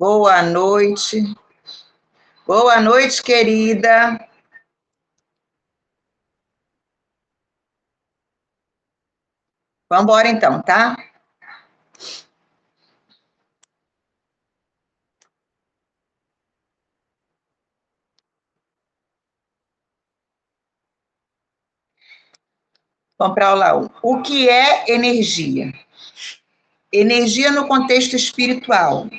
Boa noite. Boa noite, querida. Vamos embora então, tá? Vamos para a aula 1. O que é energia? Energia no contexto espiritual.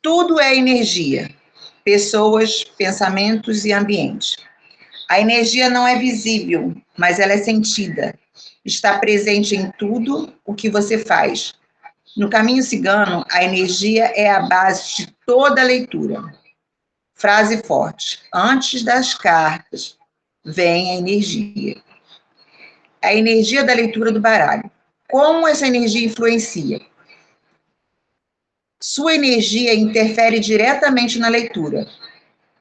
Tudo é energia. Pessoas, pensamentos e ambiente. A energia não é visível, mas ela é sentida. Está presente em tudo o que você faz. No caminho cigano, a energia é a base de toda a leitura. Frase forte. Antes das cartas, vem a energia. A energia da leitura do baralho. Como essa energia influencia? Sua energia interfere diretamente na leitura.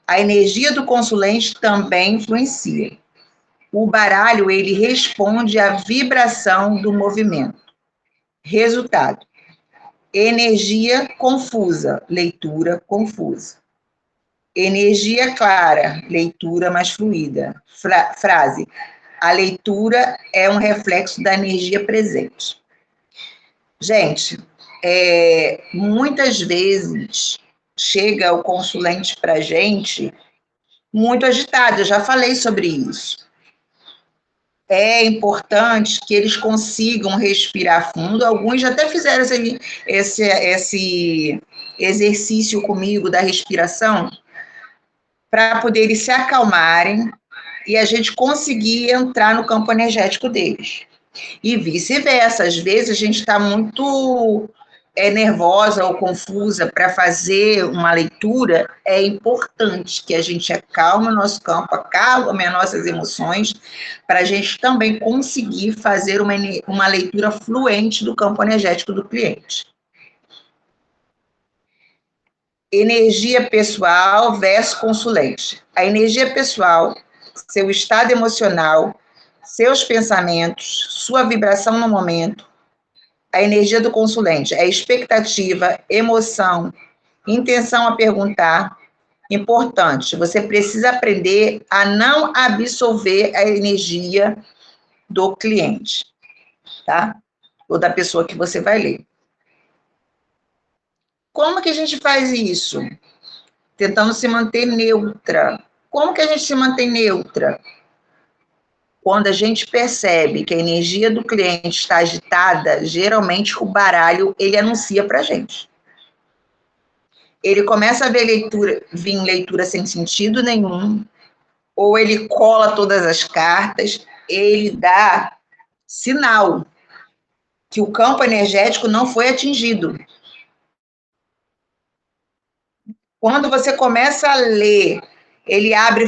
A energia do consulente também influencia. O baralho, ele responde à vibração do movimento. Resultado: energia confusa, leitura confusa. Energia clara, leitura mais fluida. Frase: a leitura é um reflexo da energia presente. Gente, muitas vezes chega o consulente para a gente muito agitado, eu já falei sobre isso. É importante que eles consigam respirar fundo. Alguns até fizeram esse exercício comigo da respiração, para poderem se acalmarem e a gente conseguir entrar no campo energético deles. E vice-versa, às vezes a gente está muito nervosa ou confusa para fazer uma leitura, é importante que a gente acalme o nosso campo, acalme as nossas emoções, para a gente também conseguir fazer uma leitura fluente do campo energético do cliente. Energia pessoal versus consulente. A energia pessoal, seu estado emocional, seus pensamentos, sua vibração no momento. A energia do consulente é expectativa, emoção, intenção a perguntar. Importante, você precisa aprender a não absorver a energia do cliente, tá? Ou da pessoa que você vai ler. Como que a gente faz isso? Tentando se manter neutra. Como que a gente se mantém neutra? Quando a gente percebe que a energia do cliente está agitada, geralmente o baralho, ele anuncia para a gente. Ele começa a vir leitura sem sentido nenhum, ou ele cola todas as cartas, ele dá sinal que o campo energético não foi atingido. Quando você começa a ler, ele abre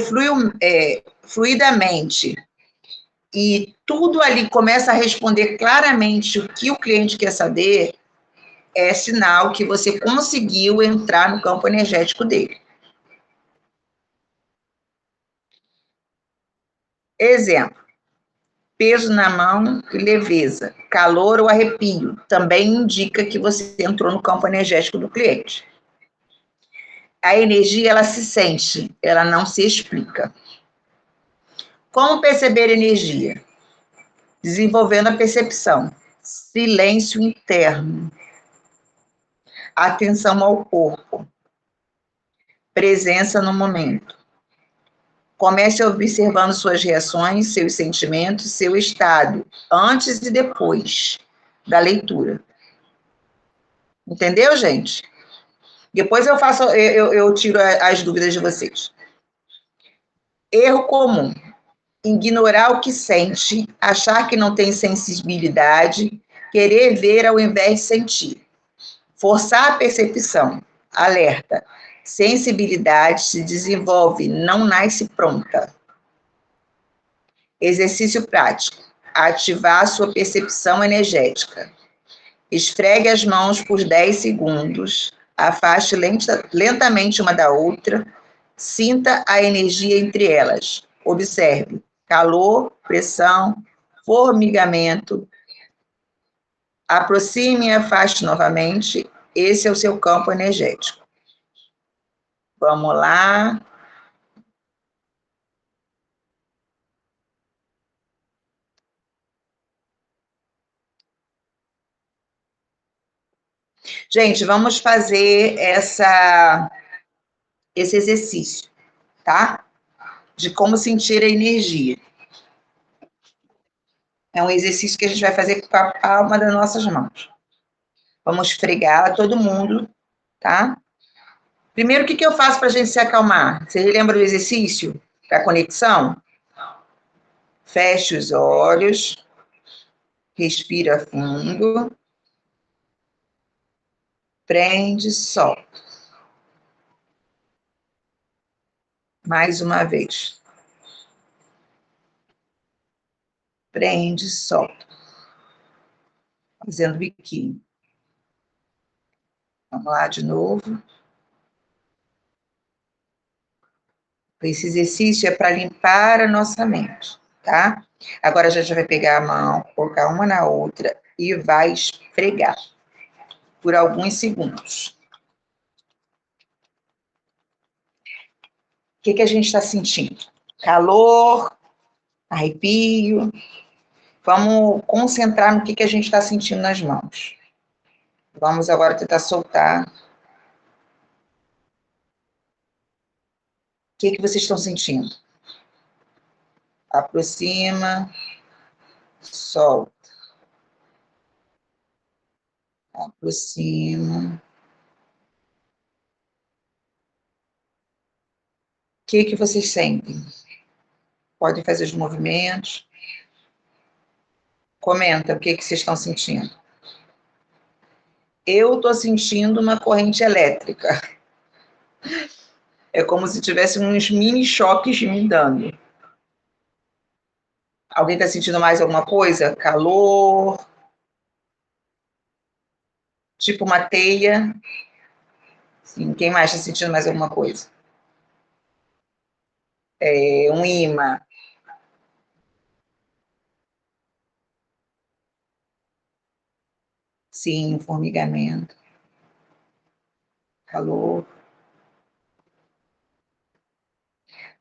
fluidamente, e tudo ali começa a responder claramente o que o cliente quer saber, é sinal que você conseguiu entrar no campo energético dele. Exemplo: peso na mão e leveza, calor ou arrepio, também indica que você entrou no campo energético do cliente. A energia, ela se sente, ela não se explica. Como perceber energia? Desenvolvendo a percepção. Silêncio interno. Atenção ao corpo. Presença no momento. Comece observando suas reações, seus sentimentos, seu estado, antes e depois da leitura. Entendeu, gente? Depois eu tiro as dúvidas de vocês. Erro comum: ignorar o que sente, achar que não tem sensibilidade, querer ver ao invés de sentir. Forçar a percepção. Alerta: sensibilidade se desenvolve, não nasce pronta. Exercício prático: ativar sua percepção energética. Esfregue as mãos por 10 segundos, afaste lentamente uma da outra, sinta a energia entre elas. Observe calor, pressão, formigamento. Aproxime e afaste novamente. Esse é o seu campo energético. Vamos lá. Gente, vamos fazer esse exercício, tá? De como sentir a energia. É um exercício que a gente vai fazer com a palma das nossas mãos. Vamos esfregar todo mundo, tá? Primeiro, o que eu faço para a gente se acalmar? Você lembra do exercício? Da conexão? Feche os olhos, respira fundo, prende, solta. Mais uma vez. Prende, solta. Fazendo biquinho. Vamos lá de novo. Esse exercício é para limpar a nossa mente, tá? Agora a gente vai pegar a mão, colocar uma na outra e vai esfregar por alguns segundos. O que a gente está sentindo? Calor, arrepio. Vamos concentrar no que a gente está sentindo nas mãos. Vamos agora tentar soltar. O que vocês estão sentindo? Aproxima, solta. Aproxima. O que vocês sentem? Podem fazer os movimentos. Comenta o que vocês estão sentindo. Eu estou sentindo uma corrente elétrica. É como se tivesse uns mini choques me dando. Alguém está sentindo mais alguma coisa? Calor? Tipo uma teia? Sim, quem mais está sentindo mais alguma coisa? Um imã. Sim, formigamento. Calor.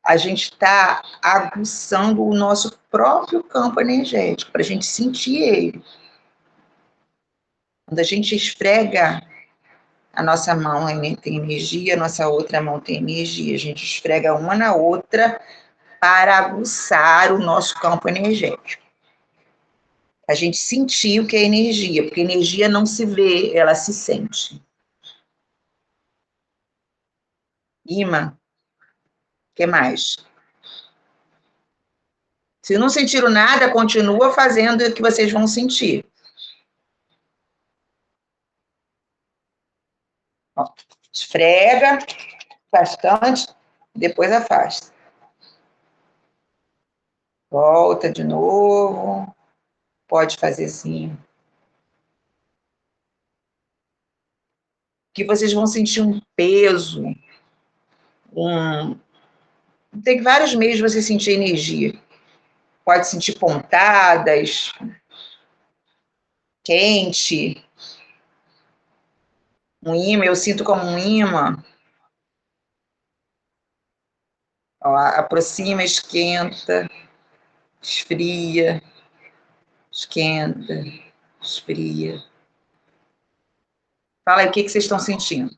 A gente está aguçando o nosso próprio campo energético, para a gente sentir ele. Quando a gente esfrega a nossa mão tem energia, a nossa outra mão tem energia. A gente esfrega uma na outra para aguçar o nosso campo energético. A gente sentir o que é energia, porque energia não se vê, ela se sente. Imã, o que mais? Se não sentiram nada, continua fazendo o que vocês vão sentir. Ó, esfrega bastante, depois afasta. Volta de novo. Pode fazer assim. Que vocês vão sentir um peso, tem vários meios de você sentir energia. Pode sentir pontadas, quente, um imã, eu sinto como um imã. Ó, aproxima, esquenta, esfria, esquenta, esfria. Fala aí, o que vocês estão sentindo?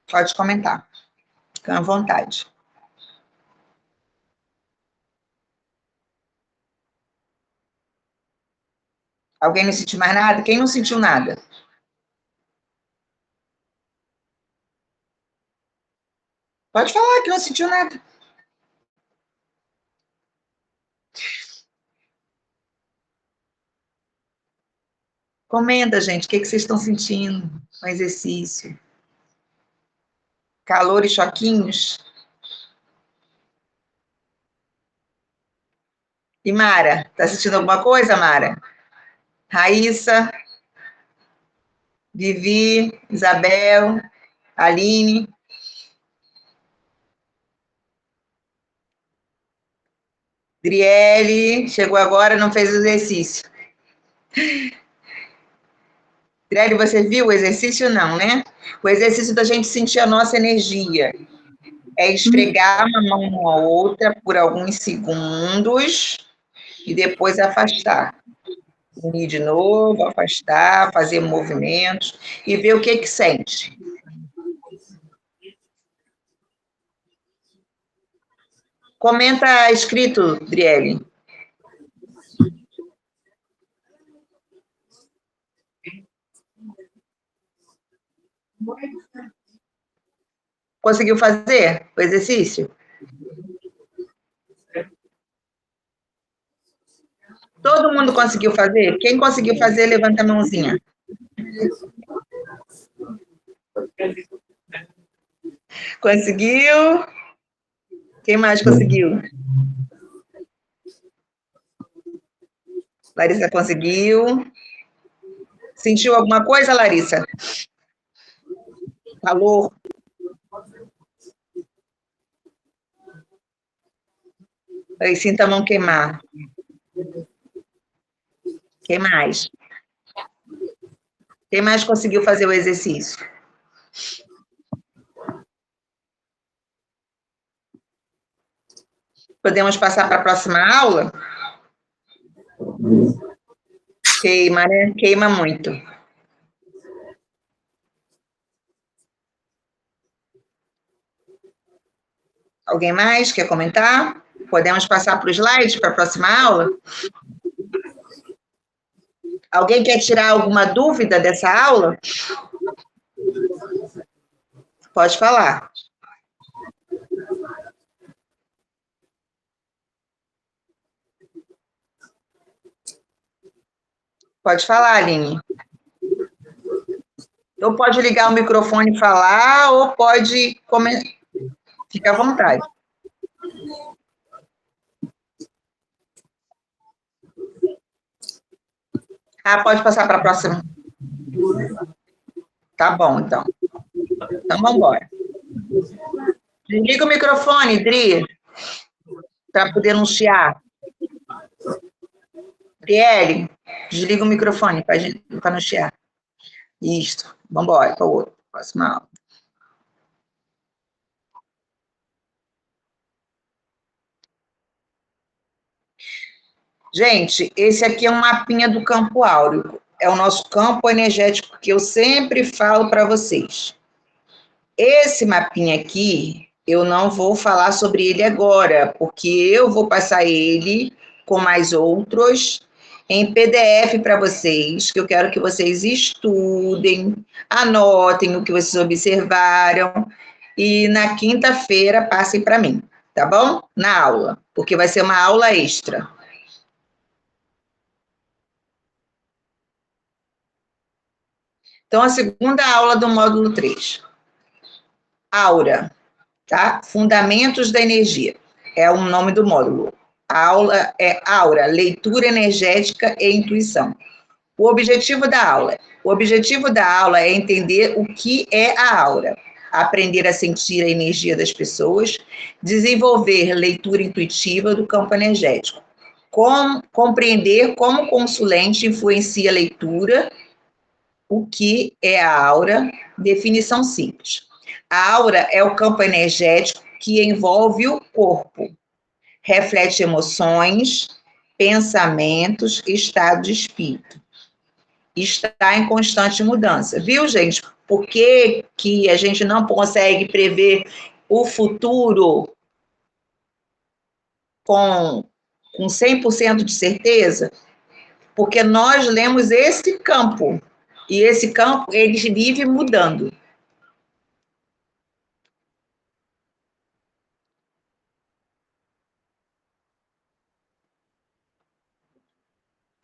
Pode comentar, fica à vontade. Alguém não sentiu mais nada? Quem não sentiu nada? Pode falar que não sentiu nada. Comenta, gente, o que vocês estão sentindo no exercício? Calor e choquinhos? E Mara, tá sentindo alguma coisa, Mara? Raíssa, Vivi, Isabel, Aline. Driele, chegou agora, não fez exercício. Greg, você viu o exercício? Não, né? O exercício da gente sentir a nossa energia é esfregar uma mão numa outra por alguns segundos e depois afastar. Unir de novo, afastar, fazer movimentos e ver o que sente. Comenta escrito, Driele. Conseguiu fazer o exercício? Todo mundo conseguiu fazer? Quem conseguiu fazer, levanta a mãozinha. Conseguiu? Quem mais conseguiu? Larissa conseguiu. Sentiu alguma coisa, Larissa? Calor? Aí, sinta a mão queimar. Quem mais? Quem mais conseguiu fazer o exercício? Podemos passar para a próxima aula? Queima, né? Queima muito. Alguém mais quer comentar? Podemos passar para o slide para a próxima aula? Alguém quer tirar alguma dúvida dessa aula? Pode falar. Pode falar, Aline. Ou pode ligar o microfone e falar, ou pode comentar. Fica à vontade. Ah, pode passar para a próxima. Tá bom, então. Então, vamos embora. Desliga o microfone, Dri, para poder anunciar. Driele, desliga o microfone para anunciar. Isso. Vamos embora para o outro. Próxima aula. Gente, esse aqui é um mapinha do campo áureo. É o nosso campo energético que eu sempre falo para vocês. Esse mapinha aqui, eu não vou falar sobre ele agora, porque eu vou passar ele com mais outros em PDF para vocês, que eu quero que vocês estudem, anotem o que vocês observaram e na quinta-feira passem para mim, tá bom? Na aula, porque vai ser uma aula extra. Então, a segunda aula do módulo 3. Aura, tá? Fundamentos da energia. É o nome do módulo. A aula é Aura, leitura energética e intuição. O objetivo da aula. O objetivo da aula é entender o que é a aura, aprender a sentir a energia das pessoas, desenvolver leitura intuitiva do campo energético, compreender como o consulente influencia a leitura. O que é a aura? Definição simples. A aura é o campo energético que envolve o corpo, reflete emoções, pensamentos, estado de espírito. Está em constante mudança. Viu, gente? Por que a gente não consegue prever o futuro com 100% de certeza? Porque nós lemos esse campo. E esse campo, ele vive mudando.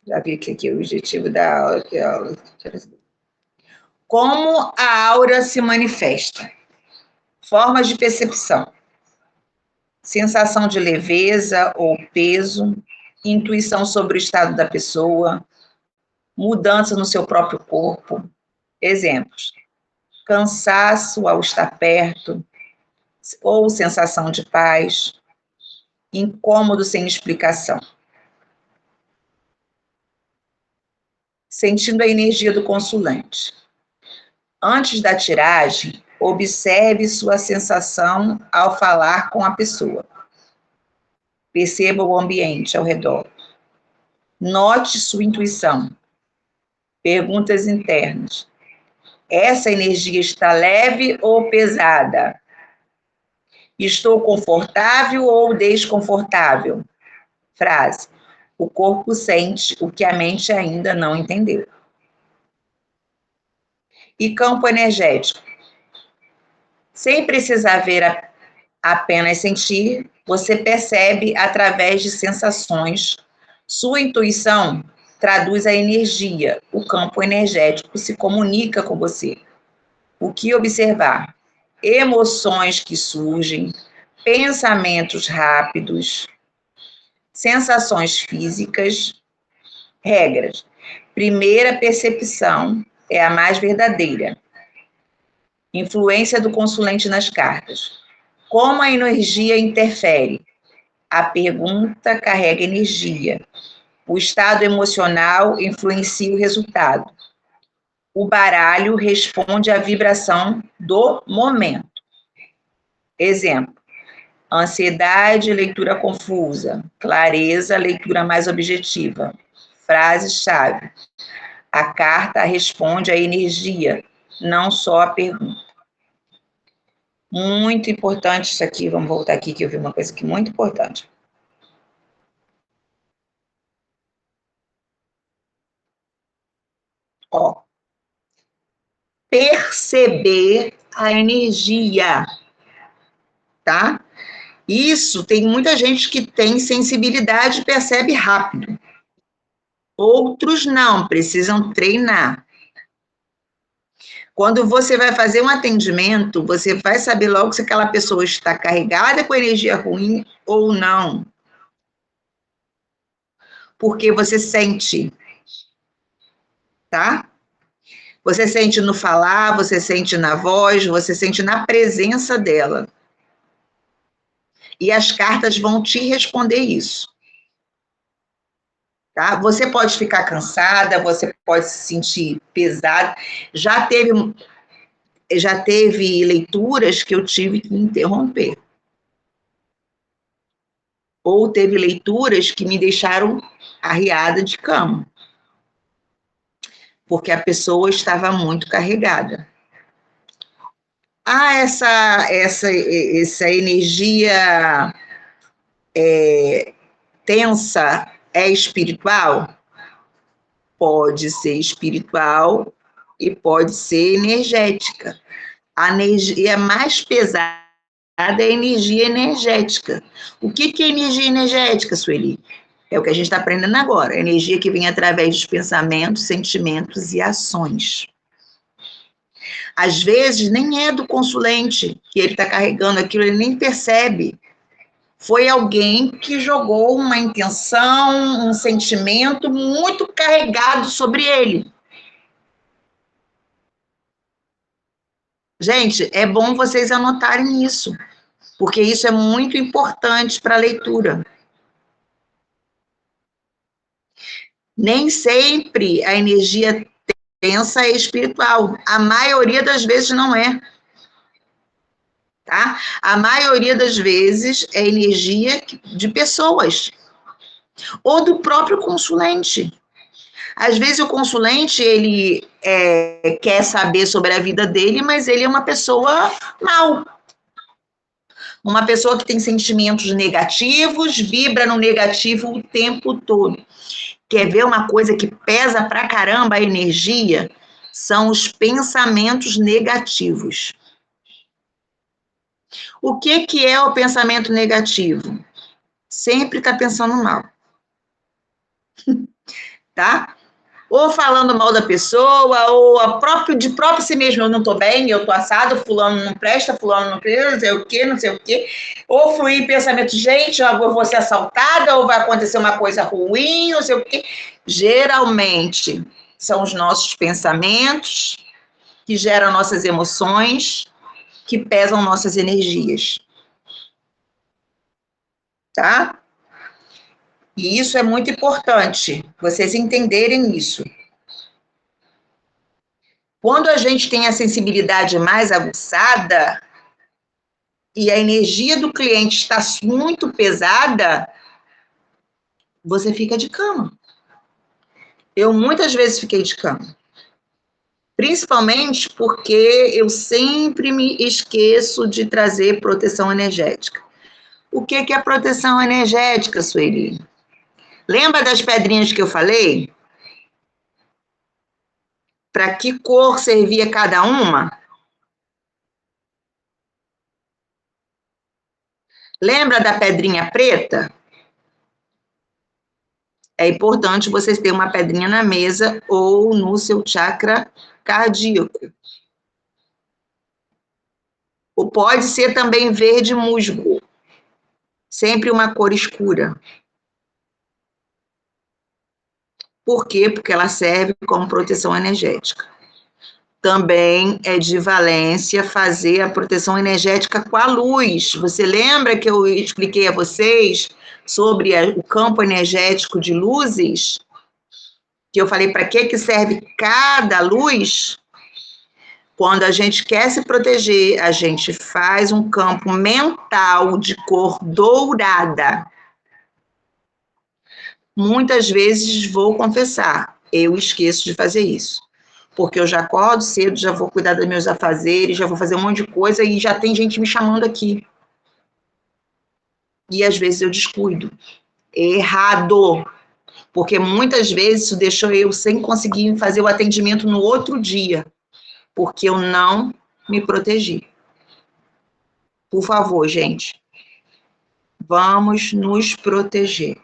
Já vi que aqui é o objetivo da aula. Como a aura se manifesta? Formas de percepção. Sensação de leveza ou peso, intuição sobre o estado da pessoa, mudança no seu próprio corpo. Exemplos: cansaço ao estar perto, ou sensação de paz, incômodo sem explicação. sentindo a energia do consulente. Antes da tiragem, observe sua sensação ao falar com a pessoa. Perceba o ambiente ao redor. Note sua intuição. Perguntas internas. Essa energia está leve ou pesada? Estou confortável ou desconfortável? Frase. O corpo sente o que a mente ainda não entendeu. E campo energético. Sem precisar ver apenas sentir, você percebe através de sensações. Sua intuição traduz a energia. O campo energético se comunica com você. O que observar? Emoções que surgem, pensamentos rápidos, sensações físicas, regras. Primeira percepção é a mais verdadeira. Influência do consulente nas cartas. Como a energia interfere? A pergunta carrega energia. O estado emocional influencia o resultado. O baralho responde à vibração do momento. Exemplo: ansiedade, leitura confusa. Clareza, leitura mais objetiva. Frase-chave: a carta responde à energia, não só à pergunta. Muito importante isso aqui. Vamos voltar aqui, que eu vi uma coisa aqui muito importante. Ó, perceber a energia, tá? Isso, tem muita gente que tem sensibilidade e percebe rápido. Outros não, precisam treinar. Quando você vai fazer um atendimento, você vai saber logo se aquela pessoa está carregada com energia ruim ou não. Porque você sente, tá? Você sente no falar, você sente na voz, você sente na presença dela. E as cartas vão te responder isso. Tá? Você pode ficar cansada, você pode se sentir pesada. Já teve leituras que eu tive que interromper. Ou teve leituras que me deixaram arriada de cama. Porque a pessoa estava muito carregada. Essa energia tensa é espiritual? Pode ser espiritual e pode ser energética. A energia mais pesada é a energia energética. O que é energia energética, Sueli? É o que a gente está aprendendo agora. A energia que vem através dos pensamentos, sentimentos e ações. Às vezes, nem é do consulente que ele está carregando aquilo, ele nem percebe. Foi alguém que jogou uma intenção, um sentimento muito carregado sobre ele. Gente, é bom vocês anotarem isso, porque isso é muito importante para a leitura. Nem sempre a energia tensa é espiritual. A maioria das vezes não é. Tá? A maioria das vezes é energia de pessoas ou do próprio consulente. Às vezes o consulente, ele quer saber sobre a vida dele, mas ele é uma pessoa mal. Uma pessoa que tem sentimentos negativos, vibra no negativo o tempo todo. Quer ver uma coisa que pesa pra caramba a energia? São os pensamentos negativos. O que é o pensamento negativo? Sempre está pensando mal. Tá? Ou falando mal da pessoa, ou de próprio si mesmo, eu não estou bem, eu estou assado, fulano não presta, fulano não presta, não sei o quê, não sei o quê. Ou fluir em pensamento, gente, eu vou ser assaltada, ou vai acontecer uma coisa ruim, não sei o quê. Geralmente, são os nossos pensamentos que geram nossas emoções, que pesam nossas energias. Tá? E isso é muito importante, vocês entenderem isso. Quando a gente tem a sensibilidade mais aguçada e a energia do cliente está muito pesada, você fica de cama. Eu muitas vezes fiquei de cama. Principalmente porque eu sempre me esqueço de trazer proteção energética. O que é proteção energética, Sueli? Lembra das pedrinhas que eu falei? Para que cor servia cada uma? Lembra da pedrinha preta? É importante vocês terem uma pedrinha na mesa ou no seu chakra cardíaco. Ou pode ser também verde musgo, sempre uma cor escura. Por quê? Porque ela serve como proteção energética. Também é de valência fazer a proteção energética com a luz. Você lembra que eu expliquei a vocês sobre o campo energético de luzes? Que eu falei para que serve cada luz? Quando a gente quer se proteger, a gente faz um campo mental de cor dourada. Muitas vezes, vou confessar, eu esqueço de fazer isso. Porque eu já acordo cedo, já vou cuidar dos meus afazeres, já vou fazer um monte de coisa e já tem gente me chamando aqui. E às vezes eu descuido. Errado. Porque muitas vezes isso deixou eu sem conseguir fazer o atendimento no outro dia. Porque eu não me protegi. Por favor, gente. Vamos nos proteger.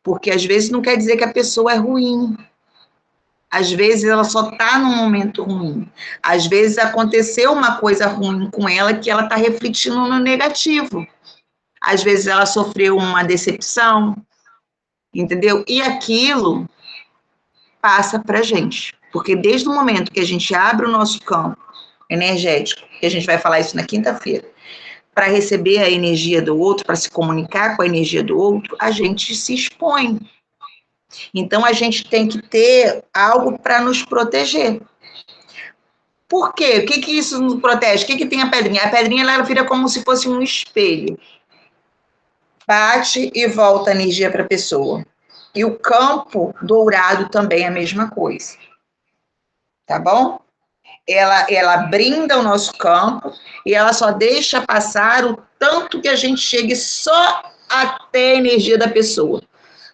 Porque às vezes não quer dizer que a pessoa é ruim. Às vezes ela só está num momento ruim. Às vezes aconteceu uma coisa ruim com ela que ela está refletindo no negativo. Às vezes ela sofreu uma decepção, entendeu? E aquilo passa para a gente. Porque desde o momento que a gente abre o nosso campo energético, que a gente vai falar isso na quinta-feira, para receber a energia do outro, para se comunicar com a energia do outro, a gente se expõe. Então, a gente tem que ter algo para nos proteger. Por quê? O que isso nos protege? O que tem a pedrinha? A pedrinha, ela vira como se fosse um espelho. Bate e volta a energia para a pessoa. E o campo dourado também é a mesma coisa. Tá bom? Ela brinda o nosso campo e ela só deixa passar o tanto que a gente chegue só até a energia da pessoa.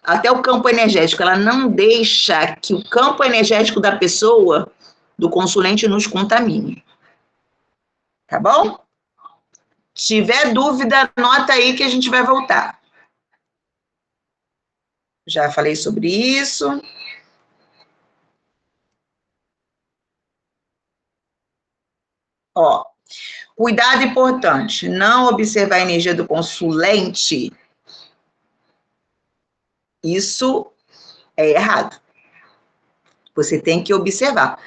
Até o campo energético. Ela não deixa que o campo energético da pessoa, do consulente, nos contamine. Tá bom? Se tiver dúvida, anota aí que a gente vai voltar. Já falei sobre isso. Ó, cuidado importante, não observar a energia do consulente. Isso é errado. Você tem que observar,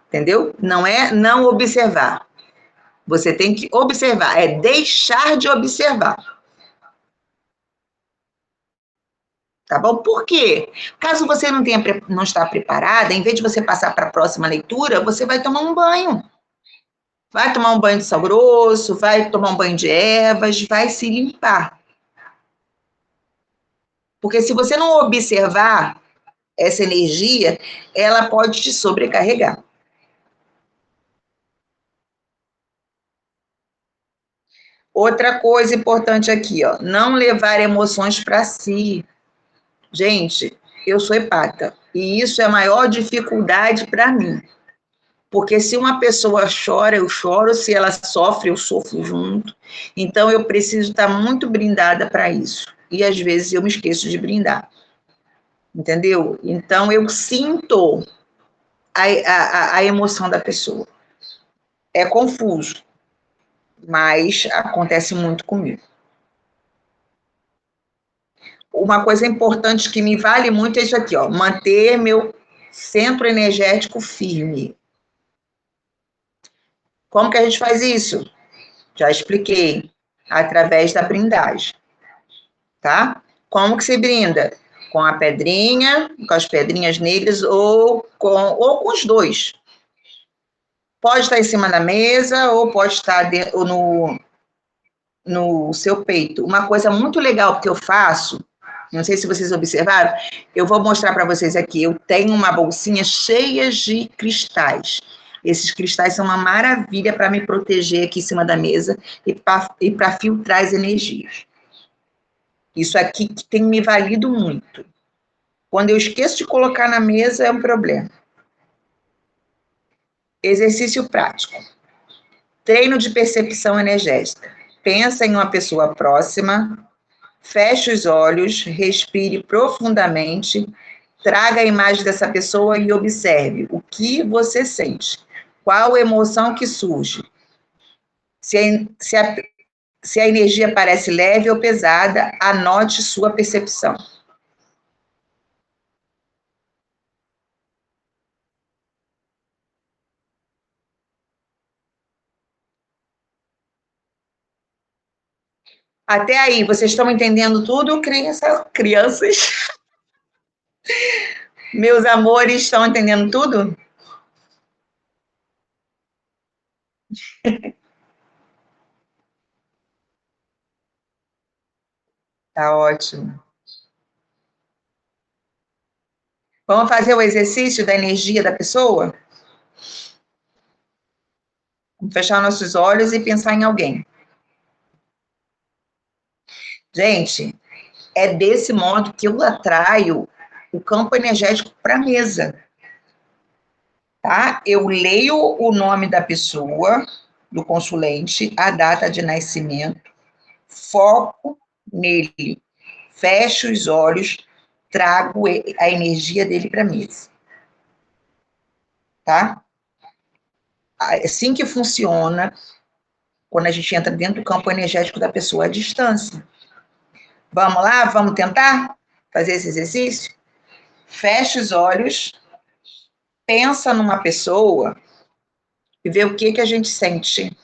entendeu? Não é não observar. Você tem que observar, é deixar de observar. Tá bom? Por quê? Caso você não está preparada, em vez de você passar para a próxima leitura, você vai tomar um banho. Vai tomar um banho de sal grosso, vai tomar um banho de ervas, vai se limpar. Porque se você não observar essa energia, ela pode te sobrecarregar. Outra coisa importante aqui, ó, não levar emoções para si. Gente, eu sou empática e isso é a maior dificuldade para mim. Porque se uma pessoa chora, eu choro, se ela sofre, eu sofro junto. Então, eu preciso estar muito brindada para isso. E, às vezes, eu me esqueço de brindar. Entendeu? Então, eu sinto a emoção da pessoa. É confuso, mas acontece muito comigo. Uma coisa importante que me vale muito é isso aqui, ó, manter meu centro energético firme. Como que a gente faz isso? Já expliquei, através da brindagem, tá? Como que se brinda? Com a pedrinha, com as pedrinhas negras ou com os dois. Pode estar em cima da mesa ou pode estar no seu peito. Uma coisa muito legal que eu faço, não sei se vocês observaram, eu vou mostrar para vocês aqui. Eu tenho uma bolsinha cheia de cristais. Esses cristais são uma maravilha para me proteger aqui em cima da mesa e para filtrar as energias. Isso aqui que tem me valido muito. Quando eu esqueço de colocar na mesa, é um problema. Exercício prático. Treino de percepção energética. Pensa em uma pessoa próxima, feche os olhos, respire profundamente, traga a imagem dessa pessoa e observe o que você sente. Qual emoção que surge? Se a energia parece leve ou pesada, anote sua percepção. Até aí, vocês estão entendendo tudo, crianças? Meus amores, estão entendendo tudo? Tá ótimo. Vamos fazer o exercício da energia da pessoa? Vamos fechar nossos olhos e pensar em alguém. Gente, é desse modo que eu atraio o campo energético para a mesa, tá? Eu leio o nome da pessoa, do consulente, a data de nascimento, foco nele, fecho os olhos, trago a energia dele para a mesa, tá? É assim que funciona quando a gente entra dentro do campo energético da pessoa à distância. Vamos lá? Vamos tentar fazer esse exercício? Fecha os olhos, pensa numa pessoa e vê o que, que a gente sente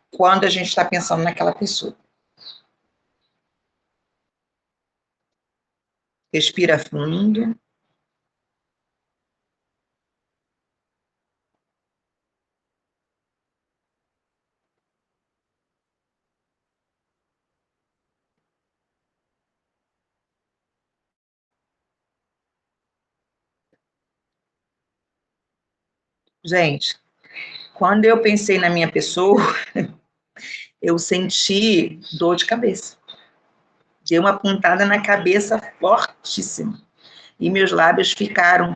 quando a gente está pensando naquela pessoa. Respira fundo. Gente, quando eu pensei na minha pessoa, eu senti dor de cabeça. Deu uma pontada na cabeça fortíssima. E meus lábios ficaram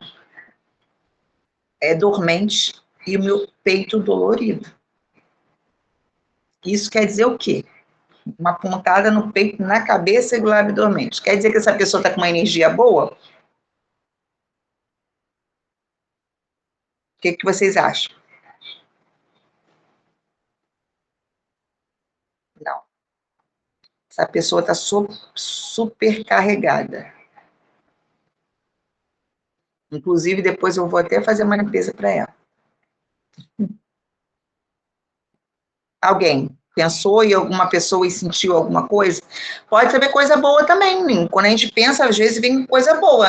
dormentes e o meu peito dolorido. Isso quer dizer o quê? Uma pontada no peito, na cabeça e do lábio dormente. Quer dizer que essa pessoa está com uma energia boa? O que, que vocês acham? Não. Essa pessoa está super carregada. Inclusive, depois eu vou até fazer uma limpeza para ela. Alguém pensou em alguma pessoa e sentiu alguma coisa? Pode saber coisa boa também. Quando a gente pensa, às vezes vem coisa boa.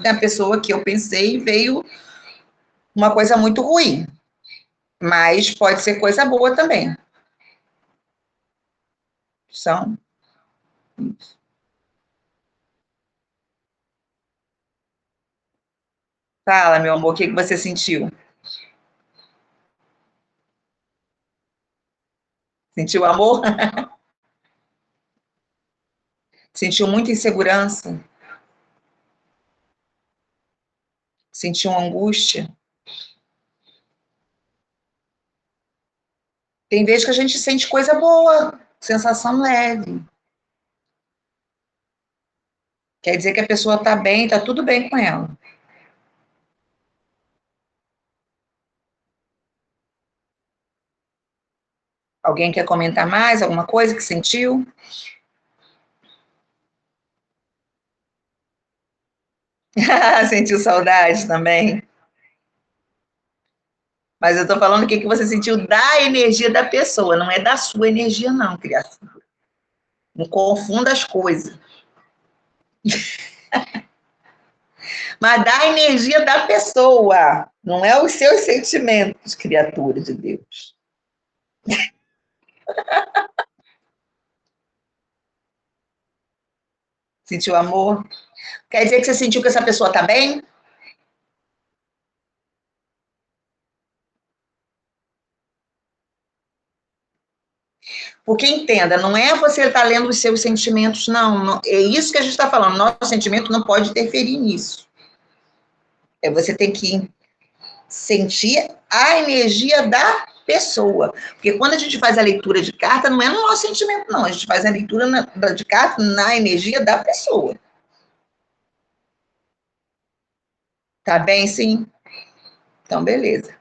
Da pessoa que eu pensei, veio uma coisa muito ruim. Mas pode ser coisa boa também. São. Fala, meu amor, o que você sentiu? Sentiu amor? Sentiu muita insegurança? Sentiu angústia? Tem vezes que a gente sente coisa boa, sensação leve. Quer dizer que a pessoa está bem, está tudo bem com ela. Alguém quer comentar mais? Alguma coisa que sentiu? Sentiu saudade também? Mas eu tô falando o que você sentiu da energia da pessoa, não é da sua energia, não, criatura. Não confunda as coisas. Mas da energia da pessoa, não é os seus sentimentos, criatura de Deus. Sentiu amor? Quer dizer que você sentiu que essa pessoa está bem? Porque entenda, não é você estar lendo os seus sentimentos, não. É isso que a gente está falando. Nosso sentimento não pode interferir nisso. É você tem que sentir a energia da pessoa. Porque quando a gente faz a leitura de carta, não é no nosso sentimento, não. A gente faz a leitura de carta na energia da pessoa. Tá bem, sim? Então, beleza.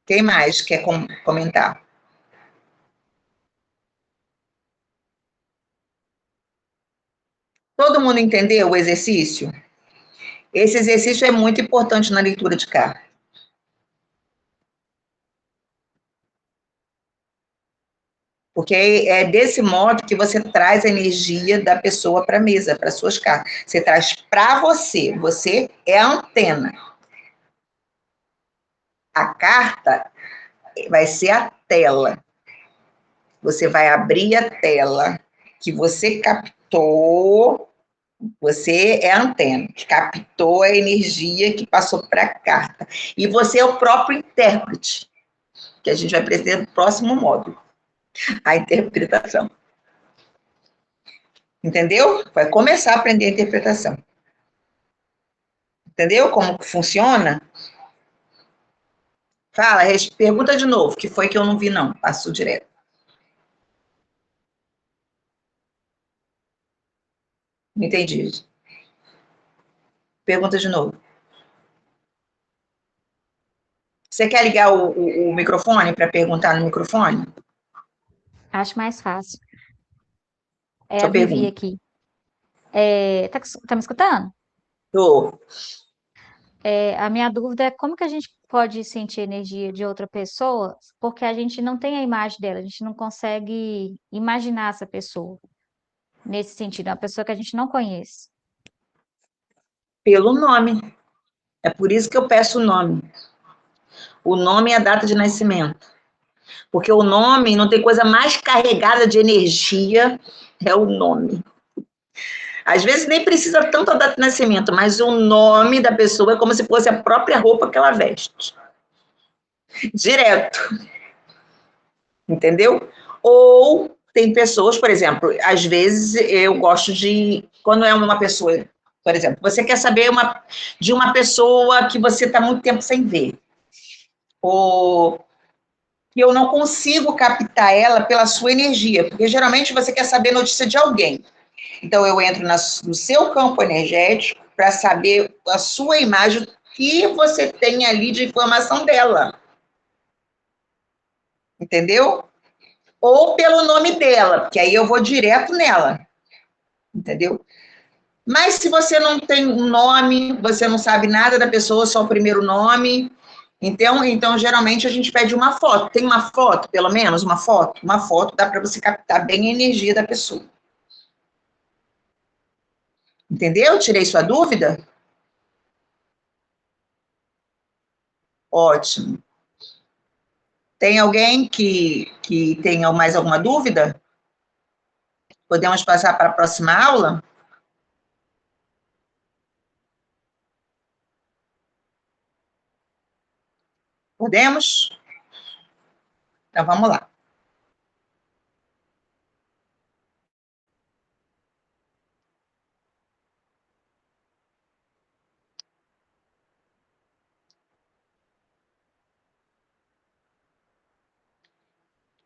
Quem mais quer comentar? Todo mundo entendeu o exercício? Esse exercício é muito importante na leitura de carta. Porque é desse modo que você traz a energia da pessoa para a mesa, para suas cartas. Você traz para você. Você é a antena. A carta vai ser a tela. Você vai abrir a tela que você captou. Você é a antena, que captou a energia que passou para a carta. E você é o próprio intérprete, que a gente vai aprender no próximo módulo. A interpretação. Entendeu? Vai começar a aprender a interpretação. Entendeu como funciona? Fala, pergunta de novo, que foi que eu não vi, não. Passou direto. Não entendi. Pergunta de novo. Você quer ligar o microfone para perguntar no microfone? Acho mais fácil. É Sua a Vivi pergunta. aqui. Tá me escutando? Tô. A minha dúvida é como que a gente pode sentir energia de outra pessoa, porque a gente não tem a imagem dela, a gente não consegue imaginar essa pessoa. Nesse sentido, é uma pessoa que a gente não conhece. Pelo nome. É por isso que eu peço o nome. O nome e a data de nascimento. Porque o nome não tem coisa mais carregada de energia, é o nome. Às vezes nem precisa tanto a data de nascimento, mas o nome da pessoa é como se fosse a própria roupa que ela veste. Direto. Entendeu? Ou tem pessoas, por exemplo, às vezes eu gosto de, quando é uma pessoa, por exemplo, você quer saber de uma pessoa que você está muito tempo sem ver, ou que eu não consigo captar ela pela sua energia, porque geralmente você quer saber notícia de alguém. Então eu entro no seu campo energético para saber a sua imagem que você tem ali de informação dela. Entendeu? Ou pelo nome dela, porque aí eu vou direto nela, entendeu? Mas se você não tem um nome, você não sabe nada da pessoa, só o primeiro nome, então geralmente a gente pede uma foto. Tem uma foto, pelo menos, uma foto? Uma foto dá para você captar bem a energia da pessoa. Entendeu? Tirei sua dúvida? Ótimo. Tem alguém que tenha mais alguma dúvida? Podemos passar para a próxima aula? Podemos? Então vamos lá.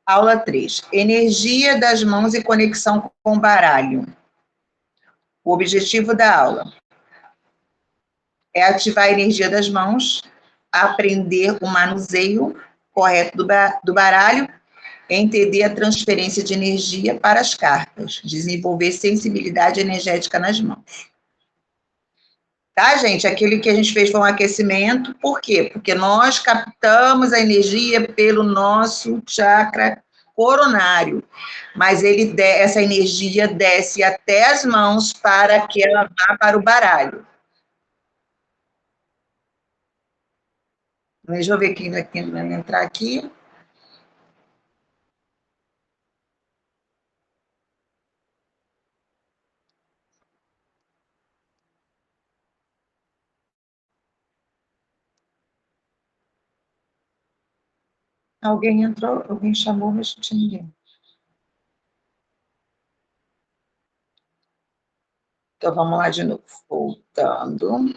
Aula 3. Energia das mãos e conexão com o baralho. O objetivo da aula é ativar a energia das mãos, aprender o manuseio correto do baralho, entender a transferência de energia para as cartas, desenvolver sensibilidade energética nas mãos. Tá, gente? Aquele que a gente fez foi um aquecimento. Por quê? Porque nós captamos a energia pelo nosso chakra coronário, mas essa energia desce até as mãos para que ela vá para o baralho. Deixa eu ver quem vai entrar aqui. Alguém entrou, alguém chamou, mas não tinha ninguém. Então, vamos lá de novo. Voltando.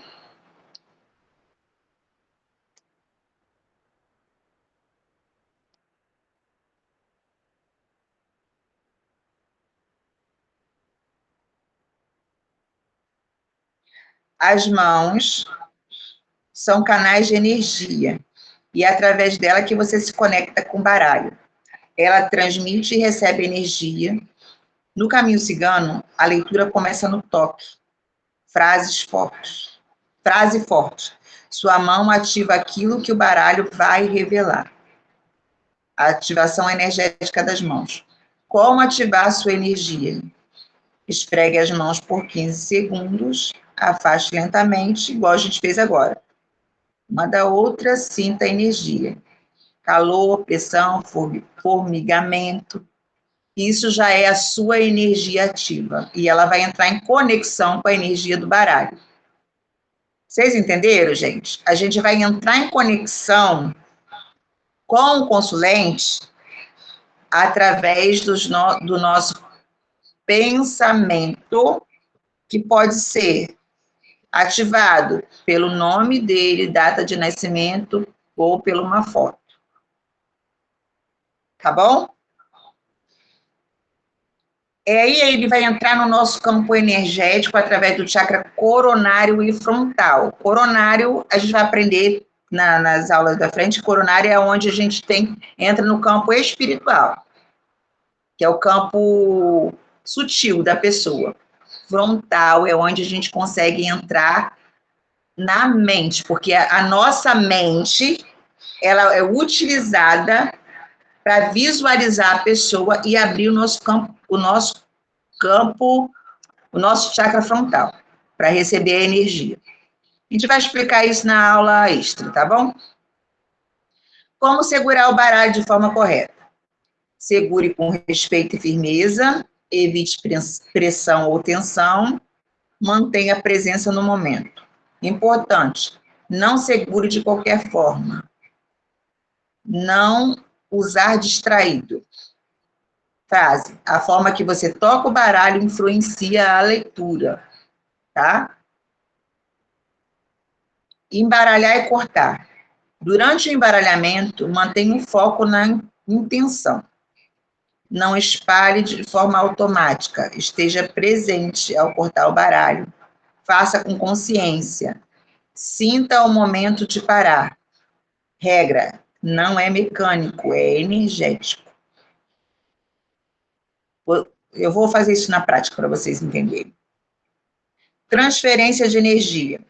As mãos são canais de energia, e é através dela que você se conecta com o baralho. Ela transmite e recebe energia. No caminho cigano, a leitura começa no toque. Frases fortes. Frase forte. Sua mão ativa aquilo que o baralho vai revelar. A ativação energética das mãos. Como ativar sua energia? Esfregue as mãos por 15 segundos, afaste lentamente, igual a gente fez agora. Uma da outra, sinta a energia. Calor, pressão, formigamento. Isso já é a sua energia ativa. E ela vai entrar em conexão com a energia do baralho. Vocês entenderam, gente? A gente vai entrar em conexão com o consulente através do nosso pensamento, que pode ser ativado pelo nome dele, data de nascimento ou por uma foto. Tá bom? Aí ele vai entrar no nosso campo energético através do chakra coronário e frontal. Coronário, a gente vai aprender nas aulas da frente, coronário é onde a gente entra no campo espiritual, que é o campo sutil da pessoa. Frontal é onde a gente consegue entrar na mente, porque a nossa mente, ela é utilizada para visualizar a pessoa e abrir o nosso campo, o nosso chakra frontal, para receber a energia. A gente vai explicar isso na aula extra, tá bom? Como segurar o baralho de forma correta? Segure com respeito e firmeza, evite pressão ou tensão, mantenha a presença no momento. Importante, não segure de qualquer forma. Não usar distraído. Frase: a forma que você toca o baralho influencia a leitura, tá? Embaralhar e cortar. Durante o embaralhamento, mantenha o foco na intenção. Não espalhe de forma automática. Esteja presente ao cortar o baralho. Faça com consciência. Sinta o momento de parar. Regra: não é mecânico, é energético. Eu vou fazer isso na prática para vocês entenderem. Transferência de energia.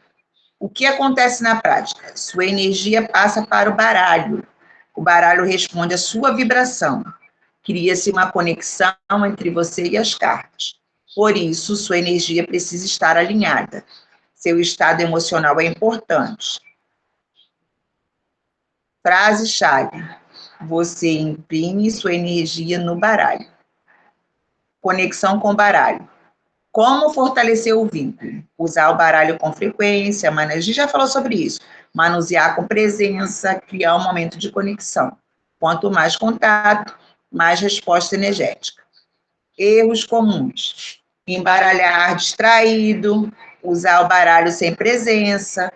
O que acontece na prática? Sua energia passa para o baralho. O baralho responde à sua vibração. Cria-se uma conexão entre você e as cartas. Por isso, sua energia precisa estar alinhada. Seu estado emocional é importante. Frase-chave: você imprime sua energia no baralho. Conexão com o baralho. Como fortalecer o vínculo? Usar o baralho com frequência, a gente já falou sobre isso. Manusear com presença, criar um momento de conexão. Quanto mais contato, mais resposta energética. Erros comuns: embaralhar distraído, usar o baralho sem presença,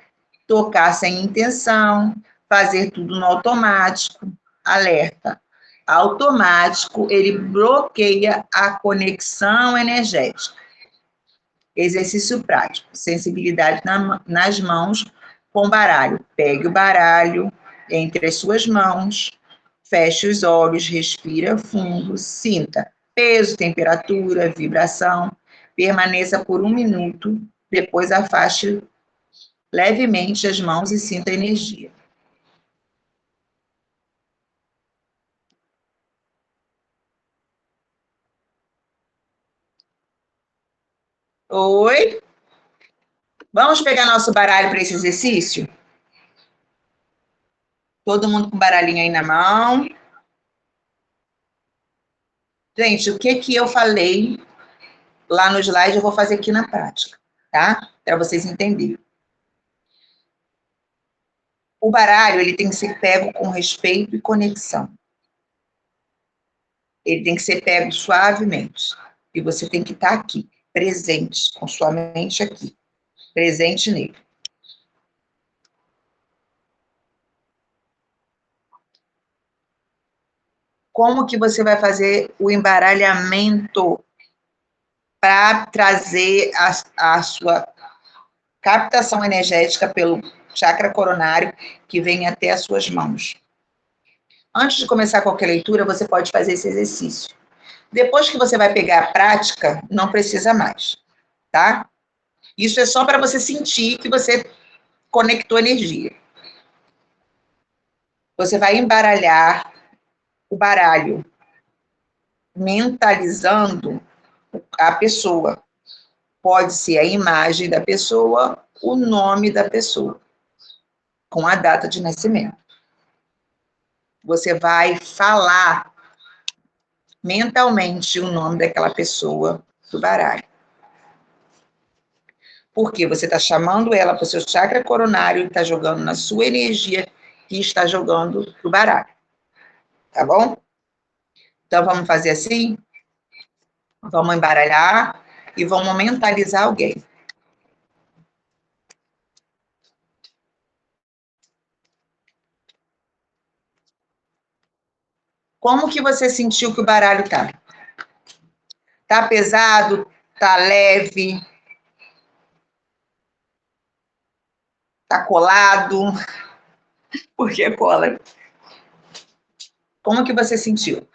tocar sem intenção, fazer tudo no automático. Alerta: automático, ele bloqueia a conexão energética. Exercício prático: sensibilidade nas mãos com baralho. Pegue o baralho entre as suas mãos, feche os olhos, respira fundo, sinta peso, temperatura, vibração, permaneça por 1 minuto, depois afaste levemente as mãos e sinta a energia. Oi? Vamos pegar nosso baralho para esse exercício? Todo mundo com o baralhinho aí na mão. Gente, o que eu falei lá no slide, eu vou fazer aqui na prática, tá? Para vocês entenderem. O baralho, ele tem que ser pego com respeito e conexão. Ele tem que ser pego suavemente. E você tem que estar aqui, presente, com sua mente aqui, presente nele. Como que você vai fazer o embaralhamento para trazer a sua captação energética pelo chakra coronário que vem até as suas mãos? Antes de começar qualquer leitura, você pode fazer esse exercício. Depois que você vai pegar a prática, não precisa mais, tá? Isso é só para você sentir que você conectou energia. Você vai embaralhar o baralho, mentalizando a pessoa. Pode ser a imagem da pessoa, o nome da pessoa, com a data de nascimento. Você vai falar mentalmente o nome daquela pessoa do baralho. Porque você está chamando ela para o seu chakra coronário e está jogando na sua energia que está jogando pro baralho. Tá bom? Então, vamos fazer assim? Vamos embaralhar e vamos mentalizar alguém. Como que você sentiu que o baralho tá? Tá pesado? Tá leve? Tá colado? Por que cola? Como que você sentiu?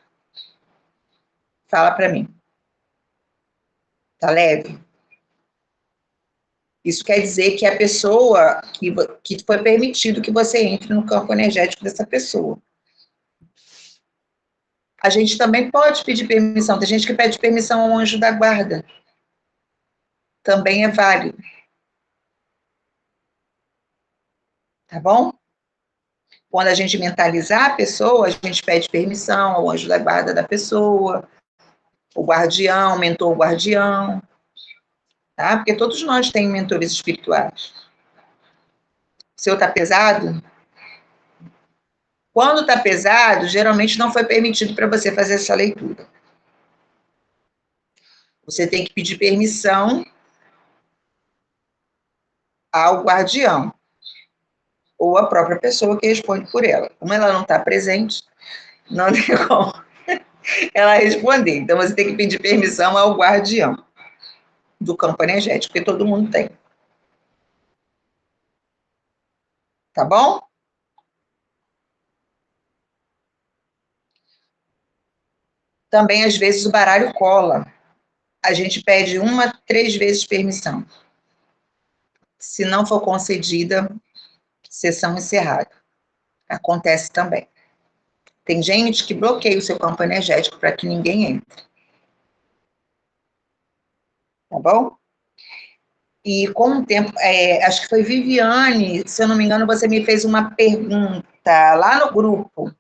Fala para mim. Tá leve? Isso quer dizer que a pessoa, que foi permitido que você entre no campo energético dessa pessoa. A gente também pode pedir permissão. Tem gente que pede permissão ao anjo da guarda. Também é válido. Tá bom? Quando a gente mentalizar a pessoa, a gente pede permissão ao anjo da guarda da pessoa, o guardião, mentor guardião, tá? Porque todos nós temos mentores espirituais. O seu tá pesado? Quando tá pesado, geralmente não foi permitido para você fazer essa leitura. Você tem que pedir permissão ao guardião, ou à própria pessoa que responde por ela. Como ela não está presente, não tem como ela responder. Então, você tem que pedir permissão ao guardião do campo energético, porque todo mundo tem. Tá bom? Também, às vezes, o baralho cola. A gente pede 3 vezes permissão. Se não for concedida, sessão encerrada. Acontece também. Tem gente que bloqueia o seu campo energético para que ninguém entre. Tá bom? E com o tempo, acho que foi Viviane, se eu não me engano, você me fez uma pergunta lá no grupo,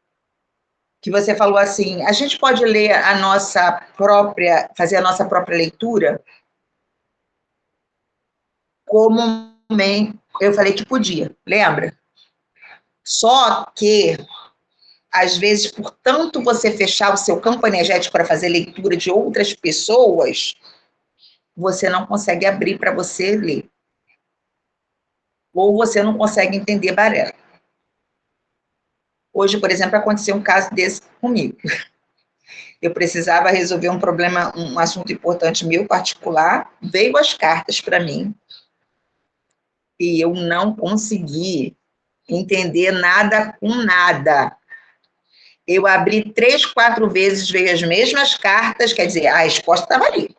que você falou assim, a gente pode ler a nossa própria, fazer a nossa própria leitura? Comumente, eu falei que podia, lembra? Só que, às vezes, por tanto você fechar o seu campo energético para fazer leitura de outras pessoas, você não consegue abrir para você ler. Ou você não consegue entender baralho. Hoje, por exemplo, aconteceu um caso desse comigo. Eu precisava resolver um problema, um assunto importante meu, particular, veio as cartas para mim, e eu não consegui entender nada com nada. Eu abri 3, 4 vezes, veio as mesmas cartas, quer dizer, a resposta estava ali.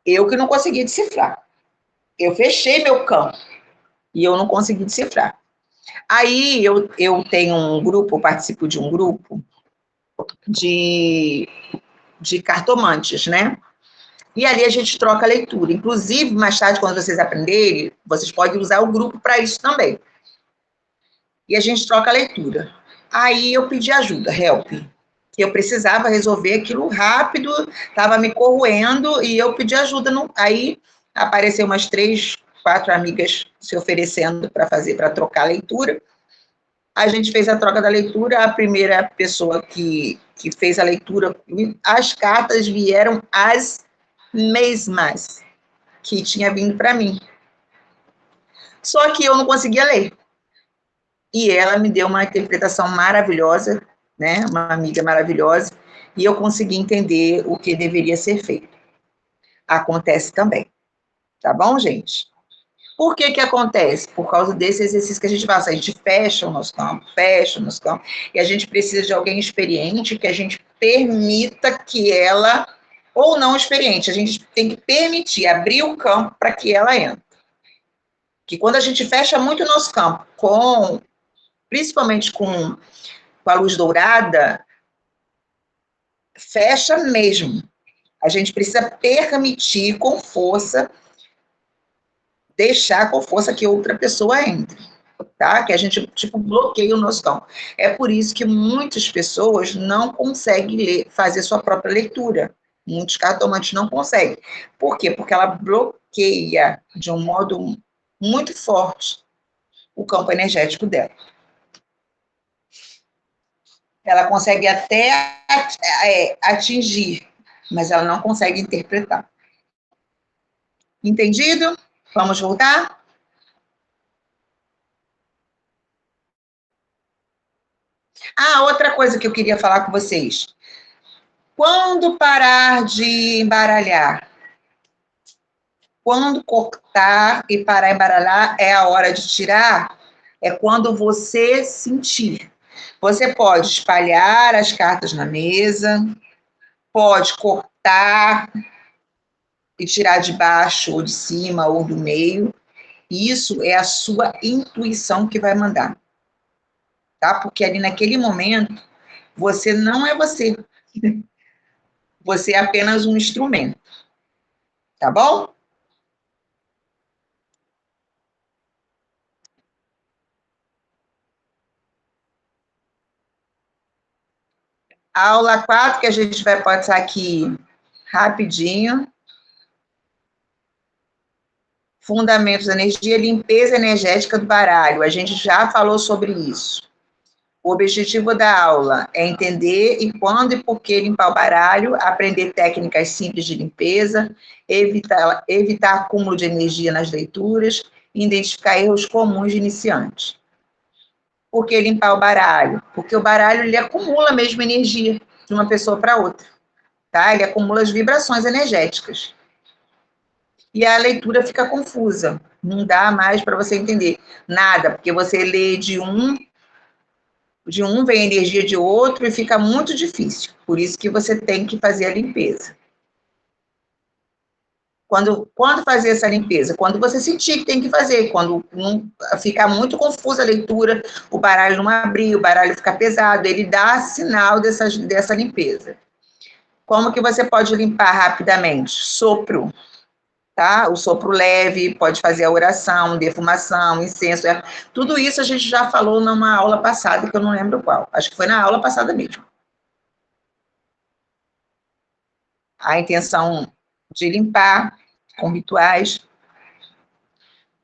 Eu que não consegui decifrar. Eu fechei meu campo, e eu não consegui decifrar. Aí, eu tenho um grupo, participo de um grupo de cartomantes, né? E ali a gente troca a leitura. Inclusive, mais tarde, quando vocês aprenderem, vocês podem usar o grupo para isso também. E a gente troca a leitura. Aí eu pedi ajuda, help. Eu precisava resolver aquilo rápido, estava me corroendo, e eu pedi ajuda. Aí apareceu umas 3, 4 amigas se oferecendo para trocar a leitura. A gente fez a troca da leitura, a primeira pessoa que fez a leitura, as cartas vieram as mesmas que tinha vindo para mim. Só que eu não conseguia ler. E ela me deu uma interpretação maravilhosa, né? Uma amiga maravilhosa, e eu consegui entender o que deveria ser feito. Acontece também. Tá bom, gente? Por que que acontece? Por causa desse exercício que a gente faz. A gente fecha o nosso campo, e a gente precisa de alguém experiente que a gente permita que ela, ou não experiente, a gente tem que permitir, abrir o campo para que ela entre. Que quando a gente fecha muito o nosso campo, principalmente com a luz dourada, fecha mesmo. A gente precisa permitir com força, deixar com força que outra pessoa entre, tá? Que a gente, bloqueia o nosso campo. É por isso que muitas pessoas não conseguem fazer sua própria leitura. Muitos cartomantes não conseguem. Por quê? Porque ela bloqueia de um modo muito forte o campo energético dela. Ela consegue até atingir, mas ela não consegue interpretar. Entendido? Vamos voltar? Outra coisa que eu queria falar com vocês. Quando parar de embaralhar? Quando cortar e parar de embaralhar é a hora de tirar? É quando você sentir. Você pode espalhar as cartas na mesa, pode cortar e tirar de baixo, ou de cima, ou do meio. Isso é a sua intuição que vai mandar. Tá? Porque ali naquele momento, você não é você. Você é apenas um instrumento. Tá bom? A aula 4, que a gente vai passar aqui rapidinho. Fundamentos da energia, limpeza energética do baralho. A gente já falou sobre isso. O objetivo da aula é entender e quando e por que limpar o baralho, aprender técnicas simples de limpeza, evitar acúmulo de energia nas leituras, identificar erros comuns de iniciantes. Por que limpar o baralho? Porque o baralho ele acumula mesmo energia de uma pessoa para outra, tá? Ele acumula as vibrações energéticas. E a leitura fica confusa, não dá mais para você entender nada, porque você lê de um vem a energia de outro e fica muito difícil. Por isso que você tem que fazer a limpeza. Quando fazer essa limpeza? Quando você sentir que tem que fazer, quando não ficar muito confusa a leitura, o baralho não abrir, o baralho ficar pesado, ele dá sinal dessa limpeza. Como que você pode limpar rapidamente? Sopro. Tá? O sopro leve, pode fazer a oração, defumação, incenso, tudo isso a gente já falou numa aula passada, que eu não lembro qual, acho que foi na aula passada mesmo. A intenção de limpar com rituais,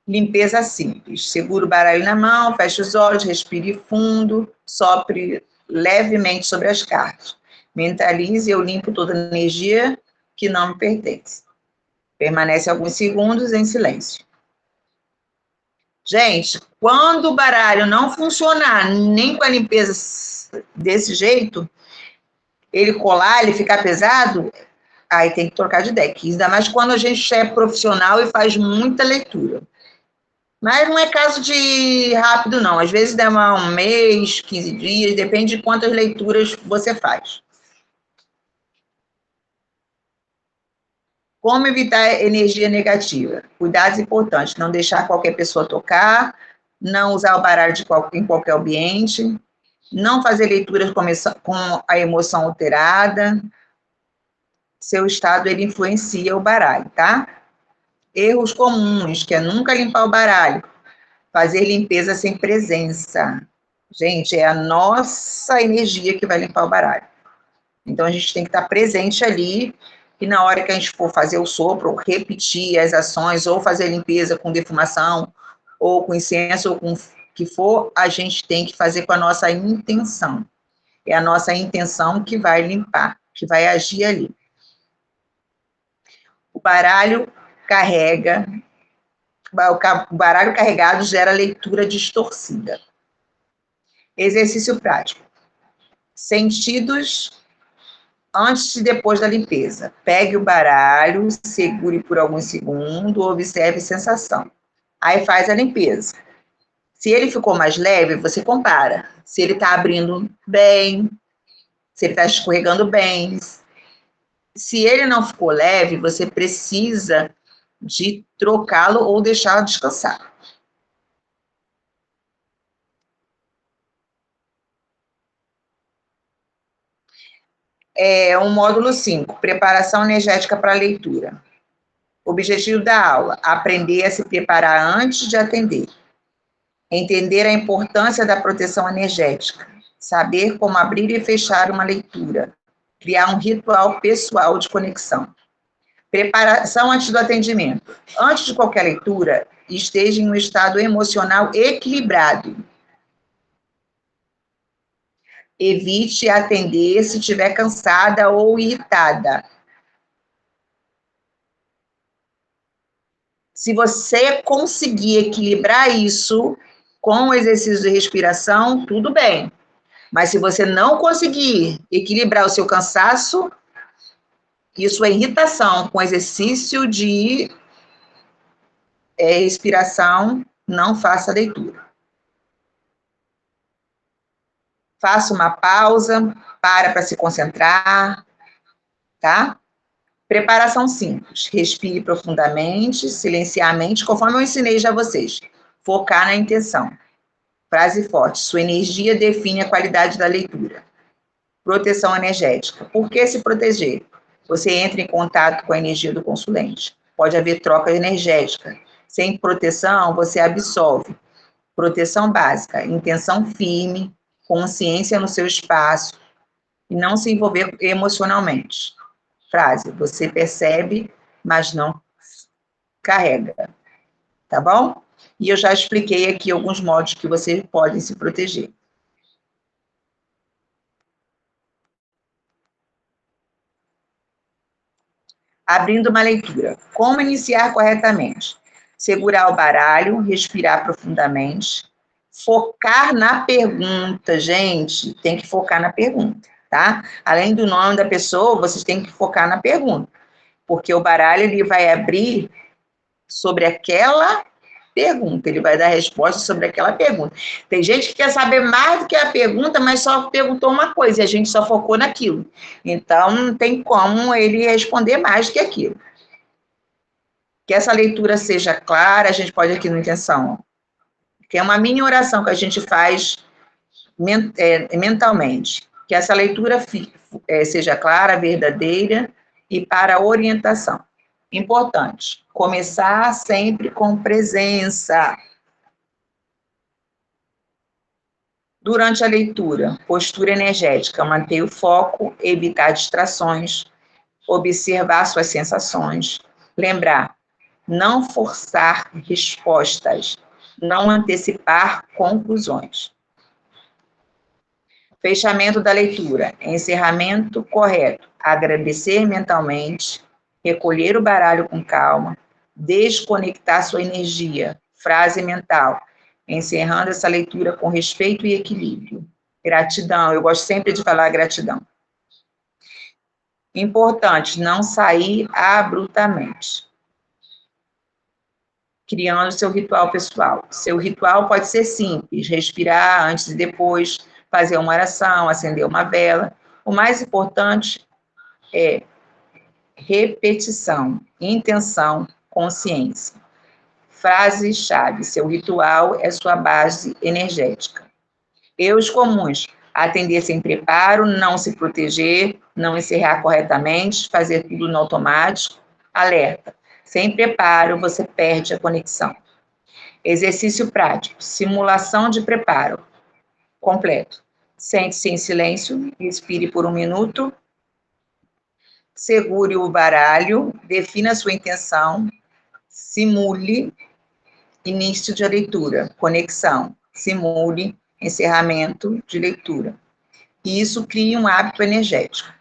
limpeza simples, segura o baralho na mão, fecha os olhos, respire fundo, sopre levemente sobre as cartas, mentalize, eu limpo toda a energia que não me pertence. Permanece alguns segundos em silêncio. Gente, quando o baralho não funcionar, nem com a limpeza desse jeito, ele colar, ele ficar pesado, aí tem que trocar de deck. Ainda mais quando a gente é profissional e faz muita leitura. Mas não é caso de rápido, não. Às vezes demora 1 mês, 15 dias, depende de quantas leituras você faz. Como evitar energia negativa? Cuidados importantes, não deixar qualquer pessoa tocar, não usar o baralho em qualquer ambiente, não fazer leituras com a emoção alterada, seu estado ele influencia o baralho, tá? Erros comuns, que é nunca limpar o baralho, fazer limpeza sem presença. Gente, é a nossa energia que vai limpar o baralho. Então, a gente tem que estar presente ali, e na hora que a gente for fazer o sopro, ou repetir as ações, ou fazer a limpeza com defumação, ou com incenso, ou com o que for, a gente tem que fazer com a nossa intenção. É a nossa intenção que vai limpar, que vai agir ali. O baralho carrega, o baralho carregado gera leitura distorcida. Exercício prático. Sentidos antes e depois da limpeza. Pegue o baralho, segure por alguns segundos, observe a sensação. Aí faz a limpeza. Se ele ficou mais leve, você compara. Se ele está abrindo bem, se ele está escorregando bem. Se ele não ficou leve, você precisa de trocá-lo ou deixá-lo descansar. O módulo 5, preparação energética para a leitura. Objetivo da aula, aprender a se preparar antes de atender. Entender a importância da proteção energética. Saber como abrir e fechar uma leitura. Criar um ritual pessoal de conexão. Preparação antes do atendimento. Antes de qualquer leitura, esteja em um estado emocional equilibrado. Evite atender se estiver cansada ou irritada. Se você conseguir equilibrar isso com o exercício de respiração, tudo bem. Mas se você não conseguir equilibrar o seu cansaço, isso é irritação. Com exercício de respiração, não faça leitura. Faça uma pausa, para se concentrar, tá? Preparação simples. Respire profundamente, silenciar a mente, conforme eu ensinei já a vocês. Focar na intenção. Frase forte. Sua energia define a qualidade da leitura. Proteção energética. Por que se proteger? Você entra em contato com a energia do consulente. Pode haver troca energética. Sem proteção, você absolve. Proteção básica. Intenção firme, consciência no seu espaço e não se envolver emocionalmente. Frase, você percebe, mas não carrega, tá bom? E eu já expliquei aqui alguns modos que vocês podem se proteger. Abrindo uma leitura. Como iniciar corretamente? Segurar o baralho, respirar profundamente, focar na pergunta, gente, tem que focar na pergunta, tá? Além do nome da pessoa, vocês têm que focar na pergunta, porque o baralho ele vai abrir sobre aquela pergunta, ele vai dar resposta sobre aquela pergunta. Tem gente que quer saber mais do que a pergunta, mas só perguntou uma coisa, e a gente só focou naquilo. Então, não tem como ele responder mais do que aquilo. Que essa leitura seja clara, a gente pode aqui no intenção, que é uma mini oração que a gente faz mentalmente. Que essa leitura seja clara, verdadeira e para orientação. Importante, começar sempre com presença. Durante a leitura, postura energética, manter o foco, evitar distrações, observar suas sensações, lembrar, não forçar respostas, não antecipar conclusões. Fechamento da leitura, encerramento correto, agradecer mentalmente, recolher o baralho com calma, desconectar sua energia, frase mental, encerrando essa leitura com respeito e equilíbrio. Gratidão, eu gosto sempre de falar gratidão. Importante, não sair abruptamente. Criando seu ritual pessoal. Seu ritual pode ser simples, respirar antes e depois, fazer uma oração, acender uma vela. O mais importante é repetição, intenção, consciência. Frase-chave, seu ritual é sua base energética. Erros comuns, Atender sem preparo, não se proteger, não encerrar corretamente, fazer tudo no automático. Alerta. Sem preparo, você perde a conexão. Exercício prático. Simulação de preparo completo. Sente-se em silêncio, respire por 1 minuto. Segure o baralho, defina sua intenção, simule início de leitura, conexão, simule encerramento de leitura. E isso cria um hábito energético.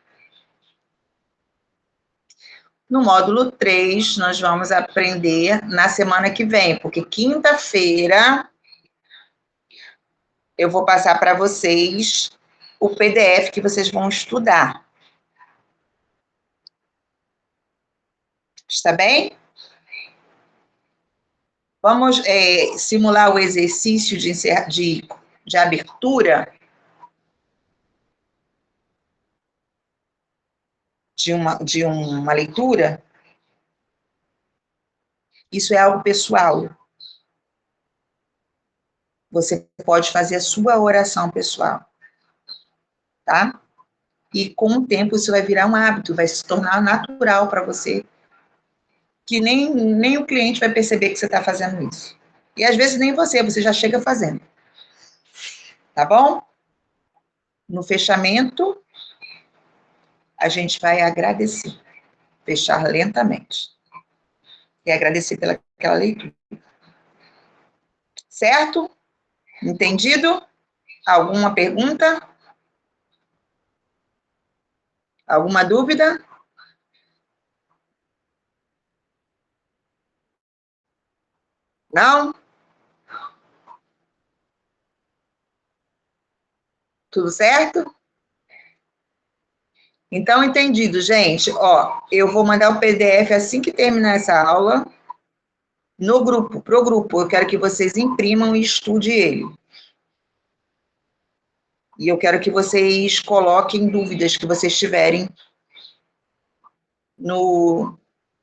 No módulo 3, nós vamos aprender na semana que vem, porque quinta-feira eu vou passar para vocês o PDF que vocês vão estudar. Está bem? Vamos simular o exercício de abertura de uma leitura. Isso é algo pessoal. Você pode fazer a sua oração pessoal, tá? E com o tempo isso vai virar um hábito, vai se tornar natural para você, que nem o cliente vai perceber que você está fazendo isso. E às vezes nem você já chega fazendo. Tá bom? No fechamento, a gente vai agradecer. Fechar lentamente. E agradecer pelaquela leitura. Certo? Entendido? Alguma pergunta? Alguma dúvida? Não? Tudo certo? Então, entendido, gente. Ó, eu vou mandar o PDF assim que terminar essa aula no grupo, pro grupo. Eu quero que vocês imprimam e estudem ele. E eu quero que vocês coloquem dúvidas que vocês tiverem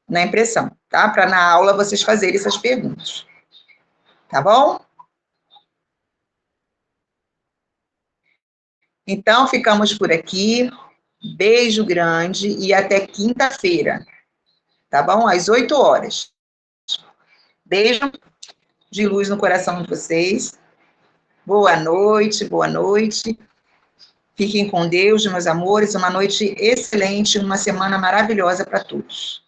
na impressão, tá? Para na aula vocês fazerem essas perguntas. Tá bom? Então, ficamos por aqui. Beijo grande e até quinta-feira. Tá bom? Às 8 horas. Beijo de luz no coração de vocês. Boa noite, boa noite. Fiquem com Deus, meus amores. Uma noite excelente, uma semana maravilhosa para todos.